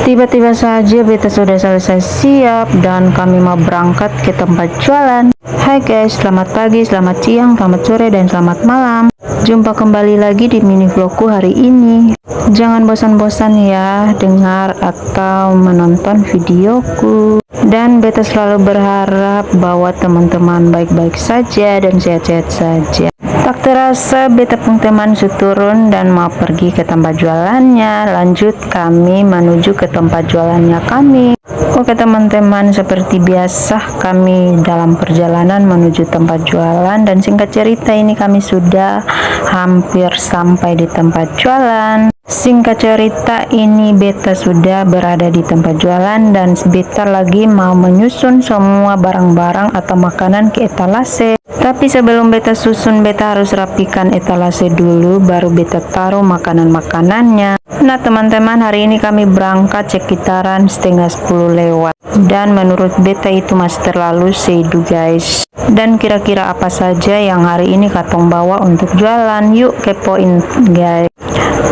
Tiba-tiba saja beta sudah selesai siap dan kami mau berangkat ke tempat jualan. Hai guys, selamat pagi, selamat siang, selamat sore, dan selamat malam. Jumpa kembali lagi di mini vlogku hari ini. Jangan bosan-bosan ya dengar atau menonton videoku. Dan beta selalu berharap bahwa teman-teman baik-baik saja dan sehat-sehat saja. Tak terasa beta pun teman turun dan mau pergi ke tempat jualannya. Lanjut kami menuju ke tempat jualannya kami. Oke teman-teman, seperti biasa kami dalam perjalanan menuju tempat jualan, dan singkat cerita ini kami sudah hampir sampai di tempat jualan. Singkat cerita ini beta sudah berada di tempat jualan dan beta lagi mau menyusun semua barang-barang atau makanan ke etalase. Tapi sebelum beta susun, beta harus rapikan etalase dulu, baru beta taruh makanan-makanannya. Nah teman-teman, hari ini kami berangkat sekitaran setengah 10 lewat, dan menurut beta itu masih terlalu sedu guys. Dan kira-kira apa saja yang hari ini katong bawa untuk jualan, yuk kepoin guys.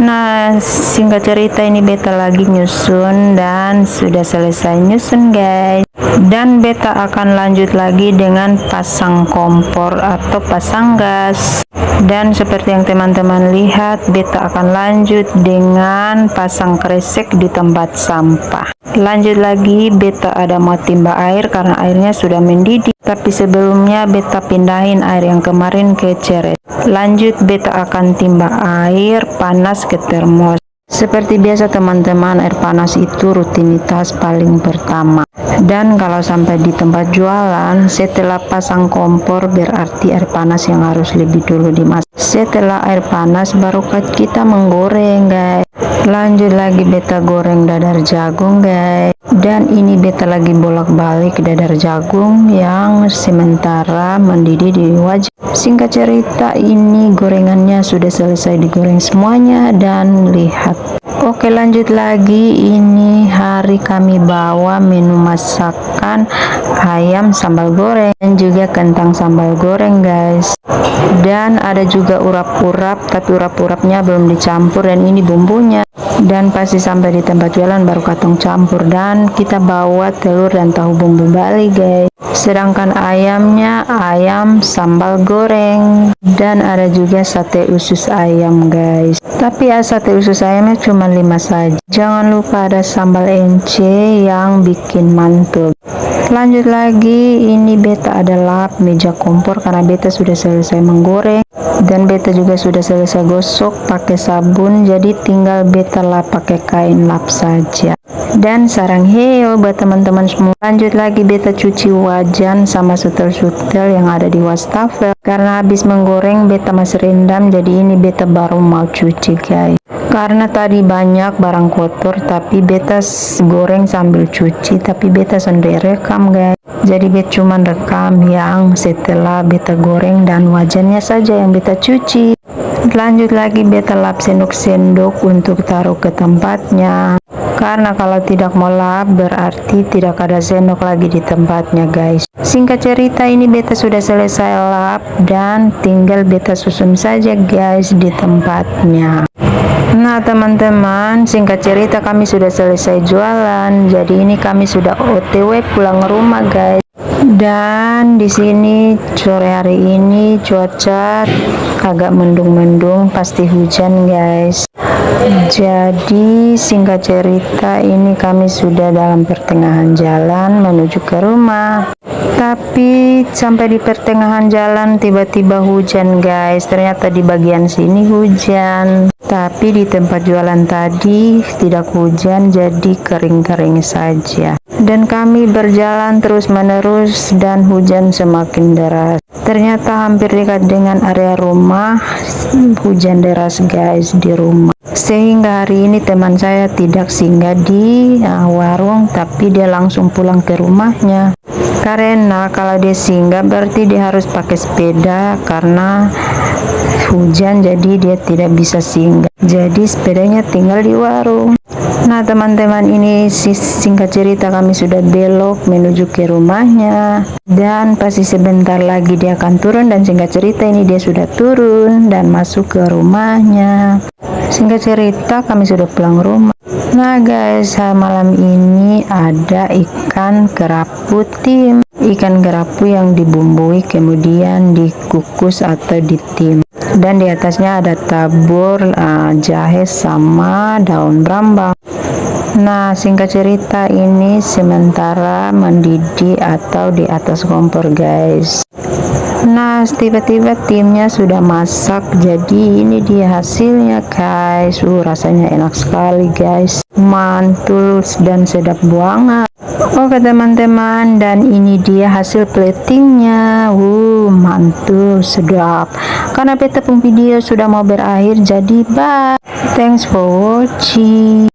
Nah singkat cerita ini beta lagi nyusun dan sudah selesai nyusun guys, dan beta akan lanjut lagi dengan pasang kompor atau pasang gas. Dan seperti yang teman-teman lihat, beta akan lanjut dengan pasang kresek di tempat sampah. Lanjut lagi beta ada mau timba air karena airnya sudah mendidih, tapi sebelumnya beta pindahin air yang kemarin ke ceret. Lanjut beta akan timba air panas ke termos. Seperti biasa teman-teman, air panas itu rutinitas paling pertama. Dan kalau sampai di tempat jualan, setelah pasang kompor berarti air panas yang harus lebih dulu dimasak. Setelah air panas baru kita menggoreng guys. Lanjut lagi beta goreng dadar jagung guys. Dan ini beta lagi bolak-balik dadar jagung yang sementara mendidih di wajan. Singkat cerita ini gorengannya sudah selesai digoreng semuanya, dan lihat. Oke lanjut lagi, ini hari kami bawa menu masakan ayam sambal goreng dan juga kentang sambal goreng guys. Dan ada juga urap-urap, tapi urap-urapnya belum dicampur, dan ini bumbunya. Dan pasti sampai di tempat jualan baru katong campur, dan kita bawa telur dan tahu bumbu Bali guys. Sedangkan ayamnya ayam sambal goreng, dan ada juga sate usus ayam guys. Tapi ya sate usus ayamnya cuma 5 saja. Jangan lupa ada sambal ence yang bikin mantul. Lanjut lagi, ini beta ada lap meja kompor karena beta sudah selesai menggoreng, dan beta juga sudah selesai gosok pakai sabun, jadi tinggal beta lap pakai kain lap saja. Dan sarang heo buat teman-teman semua. Lanjut lagi beta cuci wajan sama sutel-sutel yang ada di wastafel karena habis menggoreng beta masih rendam, jadi ini beta baru mau cuci guys. Karena tadi banyak barang kotor, tapi beta goreng sambil cuci, tapi beta sendiri rekam guys. Jadi beta cuma rekam yang setelah beta goreng dan wajannya saja yang beta cuci. Lanjut lagi beta lap sendok-sendok untuk taruh ke tempatnya, karena kalau tidak mau lap berarti tidak ada sendok lagi di tempatnya guys. Singkat cerita ini beta sudah selesai lap dan tinggal beta susun saja guys di tempatnya. Nah teman-teman, singkat cerita kami sudah selesai jualan, jadi ini kami sudah OTW pulang rumah guys. Dan di sini sore hari ini cuaca agak mendung-mendung, pasti hujan guys. Jadi singkat cerita ini kami sudah dalam pertengahan jalan menuju ke rumah. Tapi sampai di pertengahan jalan tiba-tiba hujan guys. Ternyata di bagian sini hujan, tapi di tempat jualan tadi tidak hujan, jadi kering-kering saja. Dan kami berjalan terus-menerus dan hujan semakin deras. Ternyata hampir dekat dengan area rumah hujan deras guys di rumah. Sehingga hari ini teman saya tidak singgah di warung, tapi dia langsung pulang ke rumahnya. Karena kalau dia singgah berarti dia harus pakai sepeda karena hujan, jadi dia tidak bisa singgah. Jadi sepedanya tinggal di warung. Nah teman-teman, ini singkat cerita kami sudah belok menuju ke rumahnya, dan pasti sebentar lagi dia akan turun, dan singkat cerita ini dia sudah turun dan masuk ke rumahnya. Singkat cerita kami sudah pulang rumah. Nah guys, malam ini ada ikan kerapu tim. Ikan kerapu yang dibumbui kemudian dikukus atau ditim. Dan di atasnya ada tabur jahe sama daun brambang. Nah, singkat cerita ini sementara mendidih atau di atas kompor guys. Nah, tiba-tiba timnya sudah masak, jadi ini dia hasilnya guys. Rasanya enak sekali guys, mantul dan sedap banget. Oke teman-teman, dan ini dia hasil platingnya. Mantul, sedap. Karena beta pun video sudah mau berakhir, jadi bye. Thanks for watching.